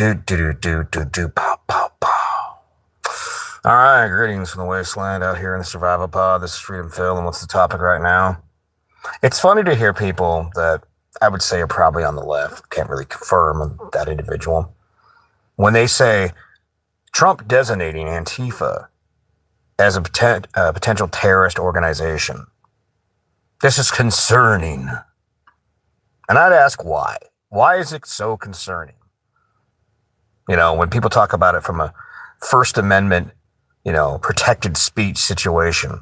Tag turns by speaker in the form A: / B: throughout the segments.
A: Do do do do do pow pow pow. All right, greetings from the wasteland out here in the survival pod. This is Freedom Phil, and what's the topic right now? It's funny to hear people that I would say are probably on the left, can't really confirm that individual, when they say Trump designating Antifa as a potential terrorist organization. This is concerning. And I'd ask why. Why is it so concerning? You know, when people talk about it from a First Amendment, protected speech situation.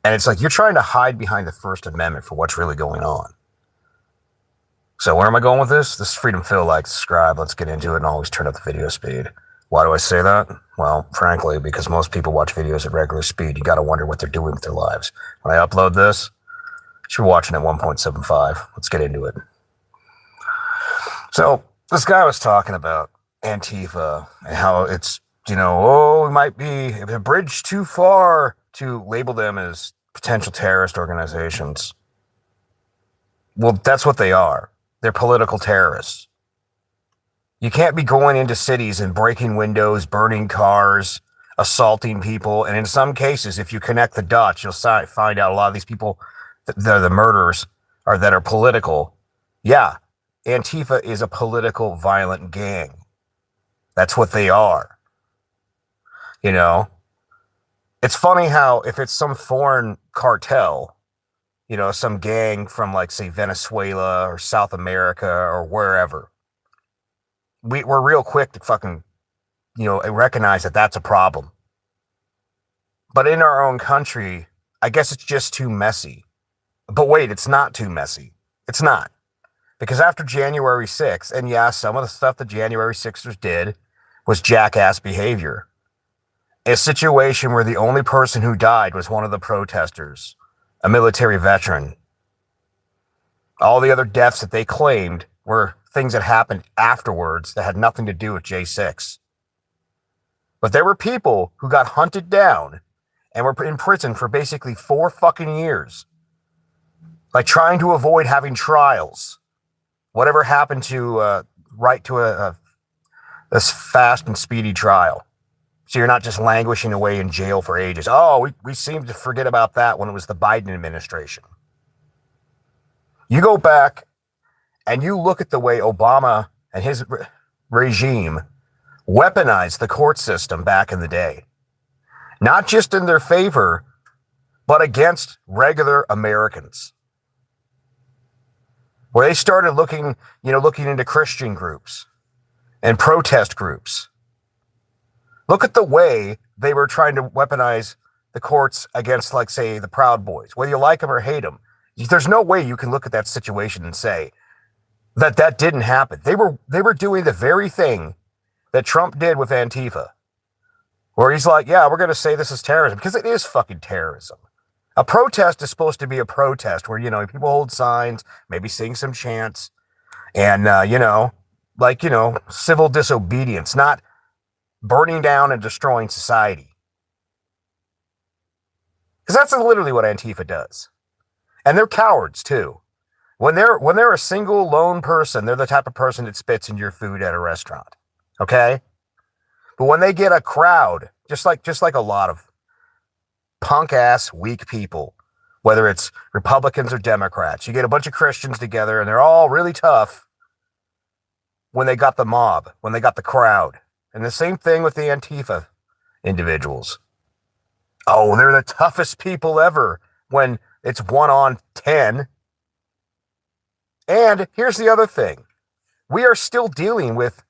A: And it's like you're trying to hide behind the First Amendment for what's really going on. So where am I going with this? This is Freedom Phil. Like, subscribe. Let's get into it and always turn up the video speed. Why do I say that? Well, frankly, because most people watch videos at regular speed. You got to wonder what they're doing with their lives. When I upload this, you should be watching at 1.75. Let's get into it. So this guy was talking about Antifa and how it's, it might be a bridge too far to label them as potential terrorist organizations. Well, that's what they are. They're political terrorists. You can't be going into cities and breaking windows, burning cars, assaulting people. And in some cases, if you connect the dots, you'll find out a lot of these people, the murderers, are that are political. Yeah, Antifa is a political violent gang. That's what they are. It's funny how if it's some foreign cartel, some gang from like, say, Venezuela or South America or wherever, we're real quick to fucking, recognize that that's a problem. But in our own country, I guess it's just too messy. But wait, it's not too messy. It's not. Because after January 6th, and yeah, some of the stuff the January 6ers did was jackass behavior. A situation where the only person who died was one of the protesters, a military veteran. All the other deaths that they claimed were things that happened afterwards that had nothing to do with J6. But there were people who got hunted down and were in prison for basically 4 fucking years. Like trying to avoid having trials. Whatever happened to right to a fast and speedy trial. So you're not just languishing away in jail for ages. Oh, we seem to forget about that when it was the Biden administration. You go back and you look at the way Obama and his regime weaponized the court system back in the day. Not just in their favor, but against regular Americans. Where they started looking into Christian groups and protest groups. Look at the way they were trying to weaponize the courts against, like, say, the Proud Boys. Whether you like them or hate them, there's no way you can look at that situation and say that didn't happen. They were doing the very thing that Trump did with Antifa. Where he's like, yeah, we're going to say this is terrorism. Because it is fucking terrorism. A protest is supposed to be a protest where, people hold signs, maybe sing some chants, and, civil disobedience, not burning down and destroying society. Because that's literally what Antifa does. And they're cowards, too. When they're a single lone person, they're the type of person that spits in your food at a restaurant. Okay? But when they get a crowd, just like a lot of punk-ass, weak people, whether it's Republicans or Democrats, you get a bunch of Christians together and they're all really tough when they got the mob, when they got the crowd. And the same thing with the Antifa individuals. Oh, they're the toughest people ever when it's 1 on 10. And here's the other thing. We are still dealing with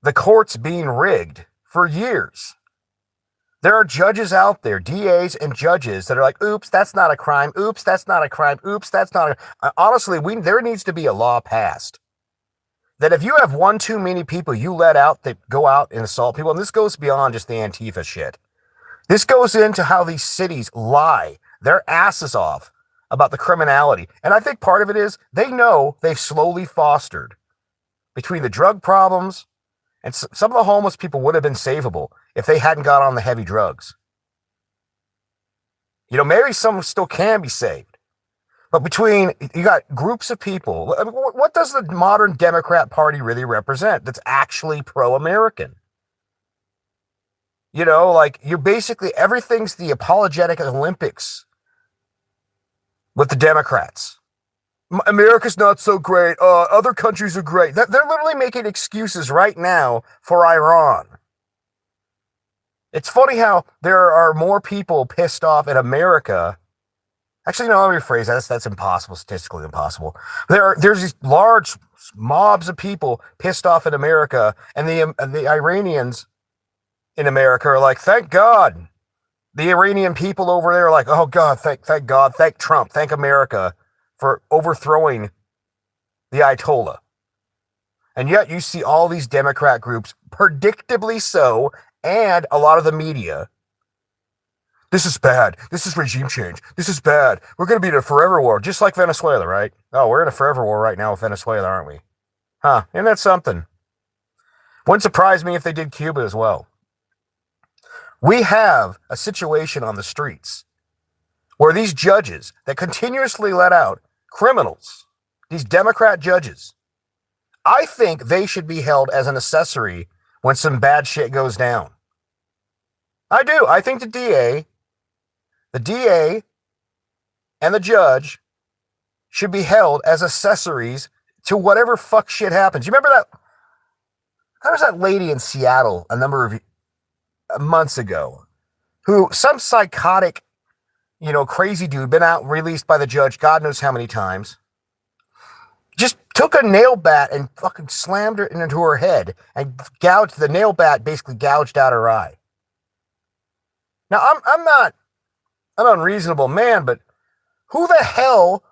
A: the courts being rigged for years. There are judges out there, DAs and judges, that are like, oops, that's not a crime. Oops, that's not a crime. Oops, that's not a... Honestly, there needs to be a law passed that if you have one too many people you let out that go out and assault people, and this goes beyond just the Antifa shit. This goes into how these cities lie their asses off about the criminality. And I think part of it is they know they've slowly fostered between the drug problems, and some of the homeless people would have been savable if they hadn't got on the heavy drugs. Maybe some still can be saved. But between, you got groups of people. I mean, what does the modern Democrat Party really represent that's actually pro-American? You know, like, you basically, everything's the apologetic Olympics with the Democrats. America's not so great. Other countries are great. They're literally making excuses right now for Iran. It's funny how there are more people pissed off in America. Actually, no, let me rephrase that. That's impossible, statistically impossible. There's these large mobs of people pissed off in America, and the Iranians in America are like, thank God. The Iranian people over there are like, oh God, thank God, thank Trump, thank America for overthrowing the Ayatollah. And yet you see all these Democrat groups, predictably so, and a lot of the media. This is bad. This is regime change. This is bad. We're going to be in a forever war, just like Venezuela, right? Oh, we're in a forever war right now with Venezuela, aren't we? Huh, isn't that something? Wouldn't surprise me if they did Cuba as well. We have a situation on the streets where these judges that continuously let out criminals, these Democrat judges, I think they should be held as an accessory when some bad shit goes down. I do. I think the DA and the judge should be held as accessories to whatever fuck shit happens. You remember that? There was that lady in Seattle a number of months ago who, some psychotic, crazy dude, been out released by the judge God knows how many times, just took a nail bat and fucking slammed it into her head and gouged, the nail bat basically gouged out her eye. Now, I'm not an unreasonable man, but who the hell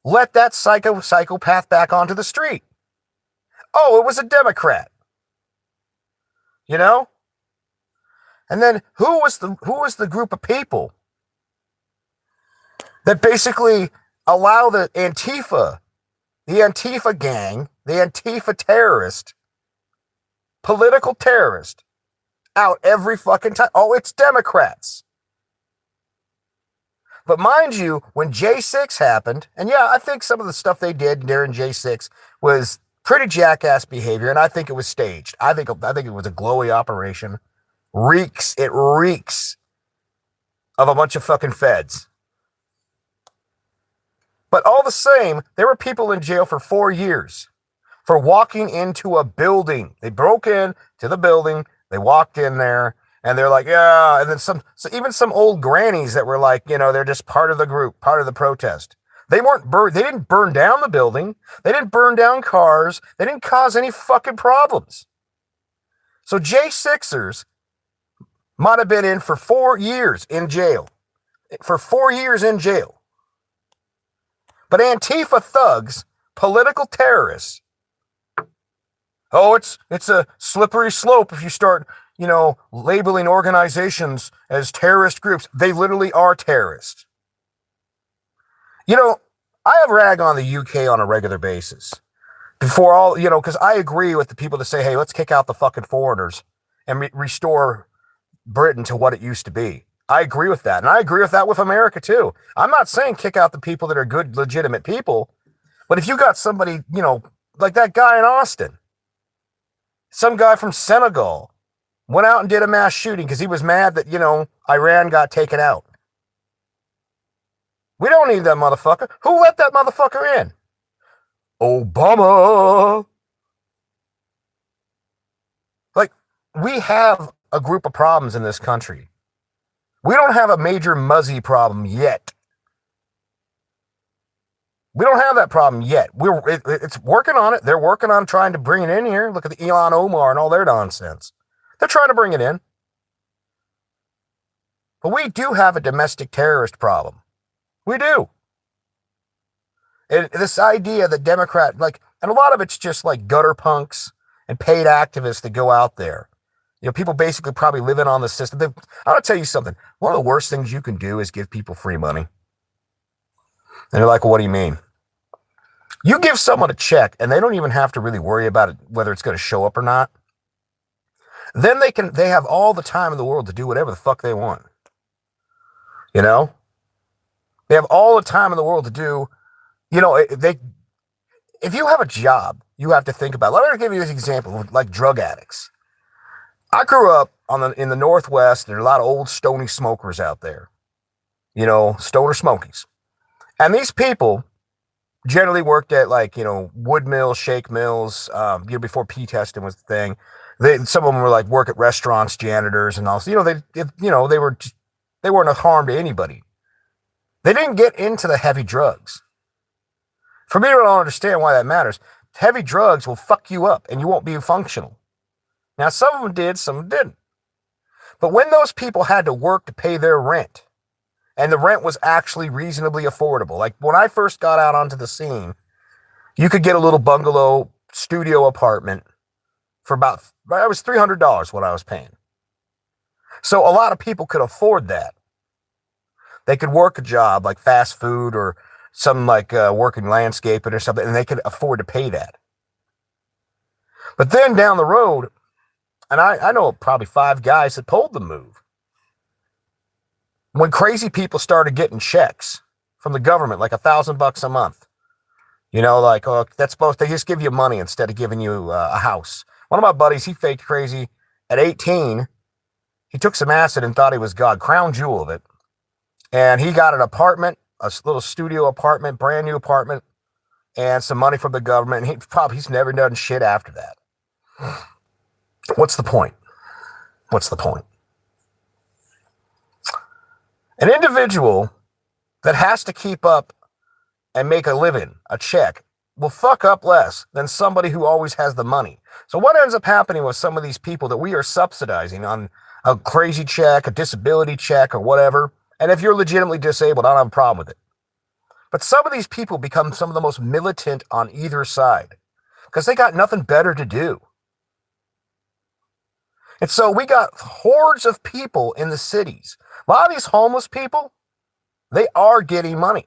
A: let that psychopath back onto the street? Oh, it was a Democrat. And then who was the group of people that basically allow the Antifa gang, the Antifa terrorist, political terrorist, out every fucking time? Oh, it's Democrats. But mind you, when J6 happened, and yeah, I think some of the stuff they did during J6 was pretty jackass behavior, and I think it was staged. I think it was a glowy operation. It reeks of a bunch of fucking feds. But all the same, there were people in jail for 4 years for walking into a building. They broke in to the building, they walked in there, and they're like, yeah, and then even some old grannies that were like, they're just part of the group, part of the protest. They didn't burn down the building. They didn't burn down cars. They didn't cause any fucking problems. So J6ers might have been in for 4 years in jail. For 4 years in jail. But Antifa thugs, political terrorists, oh, it's a slippery slope if you start, labeling organizations as terrorist groups. They literally are terrorists. I have rag on the UK on a regular basis. Before all, because I agree with the people that say, hey, let's kick out the fucking foreigners and restore Britain to what it used to be. I agree with that. And I agree with that with America too. I'm not saying kick out the people that are good, legitimate people. But if you got somebody, like that guy in Austin, some guy from Senegal went out and did a mass shooting because he was mad that, Iran got taken out. We don't need that motherfucker. Who let that motherfucker in? Obama. Like, we have a group of problems in this country. We don't have a major Muzzy problem yet. We don't have that problem yet. It's working on it. They're working on trying to bring it in here. Look at the Elon Omar and all their nonsense. They're trying to bring it in. But we do have a domestic terrorist problem. We do. And this idea that Democrat, and a lot of it's just like gutter punks and paid activists that go out there. People basically probably living on the system. I'm going to tell you something. One of the worst things you can do is give people free money. And they're like, well, what do you mean? You give someone a check and they don't even have to really worry about it, whether it's going to show up or not. Then they have all the time in the world to do whatever the fuck they want. They have all the time in the world to do, if you have a job, you have to think about, let me give you this example, like drug addicts. I grew up in the Northwest. There are a lot of old stony smokers out there, stoner smokies. And these people generally worked at wood mills, shake mills, before pee testing was the thing. Some of them were like work at restaurants, janitors, and all. So, they weren't a harm to anybody. They didn't get into the heavy drugs. For me, I don't understand why that matters. Heavy drugs will fuck you up and you won't be functional. Now, some of them did, some of them didn't. But when those people had to work to pay their rent, and the rent was actually reasonably affordable, like when I first got out onto the scene, you could get a little bungalow studio apartment for it was $300 what I was paying. So a lot of people could afford that. They could work a job like fast food or some working landscaping or something, and they could afford to pay that. But then down the road, and I know probably 5 guys that pulled the move. When crazy people started getting checks from the government, like $1,000 a month, that's supposed, they just give you money instead of giving you a house. One of my buddies, he faked crazy at 18. He took some acid and thought he was God, crown jewel of it. And he got an apartment, a little studio apartment, brand new apartment, and some money from the government. And he's never done shit after that. What's the point? What's the point? An individual that has to keep up and make a living, a check, will fuck up less than somebody who always has the money. So what ends up happening with some of these people that we are subsidizing on a crazy check, a disability check, or whatever, and if you're legitimately disabled, I don't have a problem with it. But some of these people become some of the most militant on either side because they got nothing better to do. And so we got hordes of people in the cities. A lot of these homeless people, they are getting money.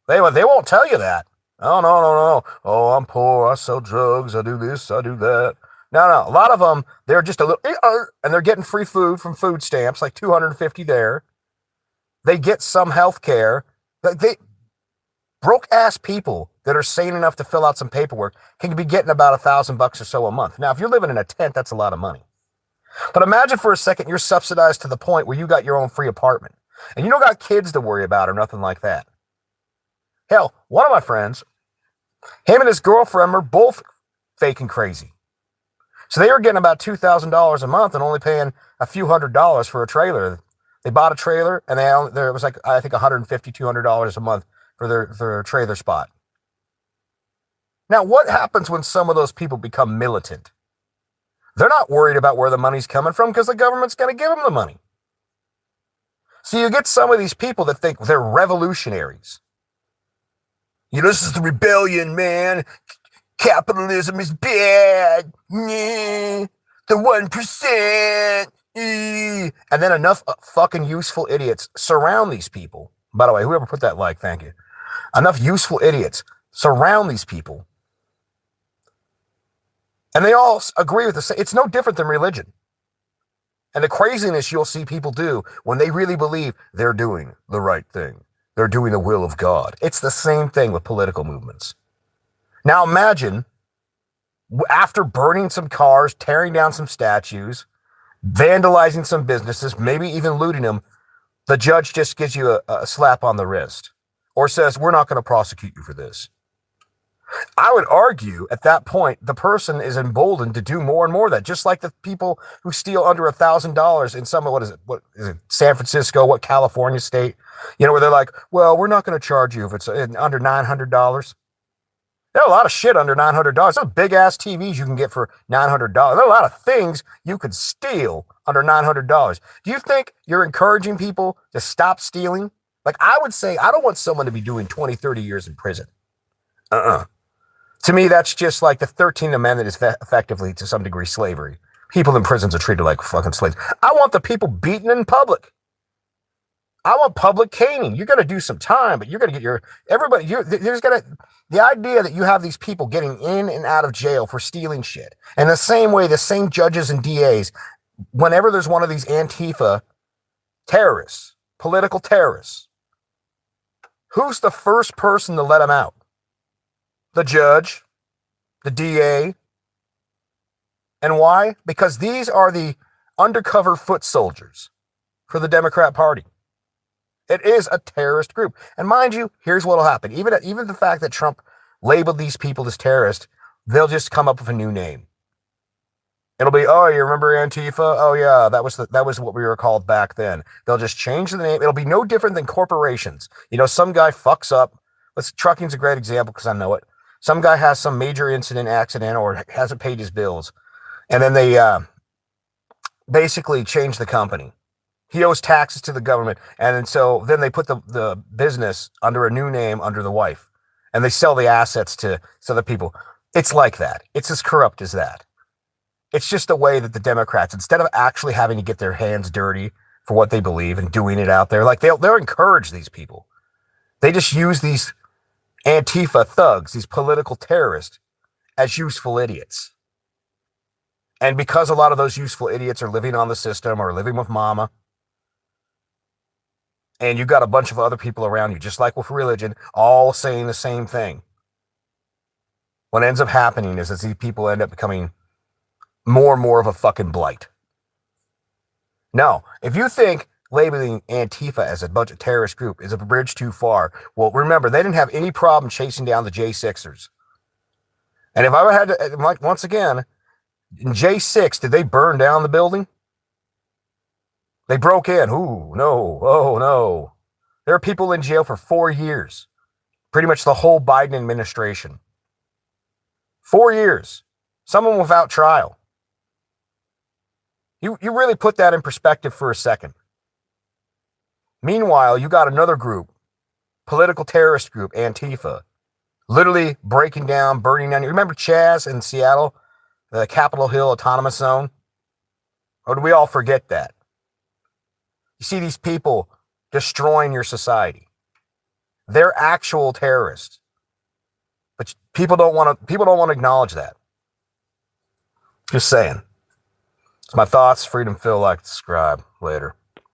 A: They won't tell you that. Oh, no. Oh, I'm poor. I sell drugs. I do this. I do that. No. A lot of them, they're just a little, and they're getting free food from food stamps, like $250 there. They get some health care. They broke-ass people that are sane enough to fill out some paperwork can be getting about $1,000 or so a month. Now, if you're living in a tent, that's a lot of money. But imagine for a second you're subsidized to the point where you got your own free apartment and you don't got kids to worry about or nothing like that. Hell, one of my friends, him and his girlfriend were both faking crazy. So they were getting about $2,000 a month and only paying a few $100s for a trailer. They bought a trailer and there was I think $150, $200 a month for their trailer spot. Now, what happens when some of those people become militant? They're not worried about where the money's coming from because the government's going to give them the money. So you get some of these people that think they're revolutionaries. This is the rebellion, man. Capitalism is bad. The 1%. And then enough fucking useful idiots surround these people. By the way, whoever put that like, thank you. Enough useful idiots surround these people. And they all agree with the same. It's no different than religion. And the craziness you'll see people do when they really believe they're doing the right thing. They're doing the will of God. It's the same thing with political movements. Now imagine, after burning some cars, tearing down some statues, vandalizing some businesses, maybe even looting them, the judge just gives you a slap on the wrist or says, we're not going to prosecute you for this. I would argue at that point, the person is emboldened to do more and more of that, just like the people who steal under $1,000 in some, what is it, San Francisco, what California state, where they're like, well, we're not going to charge you if it's under $900. There are a lot of shit under $900. There's big ass TVs you can get for $900. There are a lot of things you could steal under $900. Do you think you're encouraging people to stop stealing? Like I would say, I don't want someone to be doing 20, 30 years in prison. To me, that's just like the 13th Amendment is effectively, to some degree, slavery. People in prisons are treated like fucking slaves. I want the people beaten in public. I want public caning. You're going to do some time, but you're going to get the idea that you have these people getting in and out of jail for stealing shit. And the same way, the same judges and DAs, whenever there's one of these Antifa terrorists, political terrorists, Who's the first person to let them out? The judge, the DA. And why? Because these are the undercover foot soldiers for the Democrat Party. It is a terrorist group. And mind you, here's what will happen. Even the fact that Trump labeled these people as terrorists, they'll just come up with a new name. It'll be, oh, you remember Antifa? Oh, yeah, that was what we were called back then. They'll just change the name. It'll be no different than corporations. You know, some guy fucks up. Trucking's a great example because I know it. Some guy has some major accident, or hasn't paid his bills. And then they basically change the company. He owes taxes to the government. And so then they put the business under a new name under the wife. And they sell the assets to other people. It's like that. It's as corrupt as that. It's just a way that the Democrats, instead of actually having to get their hands dirty for what they believe and doing it out there, like they'll encourage these people. They just use these Antifa thugs, these political terrorists, as useful idiots. And because a lot of those useful idiots are living on the system or living with mama, and you've got a bunch of other people around you, just like with religion, all saying the same thing, what ends up happening is that these people end up becoming more and more of a fucking blight. No, if you think labeling Antifa as a bunch of terrorist group is a bridge too far, well, remember, they didn't have any problem chasing down the J6ers. And if I had to, like, once again, in J6, did they burn down the building? They broke in. Ooh, no. Oh, no. There are people in jail for 4 years. Pretty much the whole Biden administration. 4 years. Some of them without trial. You really put that in perspective for a second. Meanwhile, you got another group, political terrorist group, Antifa, literally breaking down, burning down. You remember Chaz in Seattle, the Capitol Hill Autonomous Zone? Or do we all forget that? You see these people destroying your society. They're actual terrorists. But people don't want to acknowledge that. Just saying. It's my thoughts. Freedom Phil, like, subscribe. Later.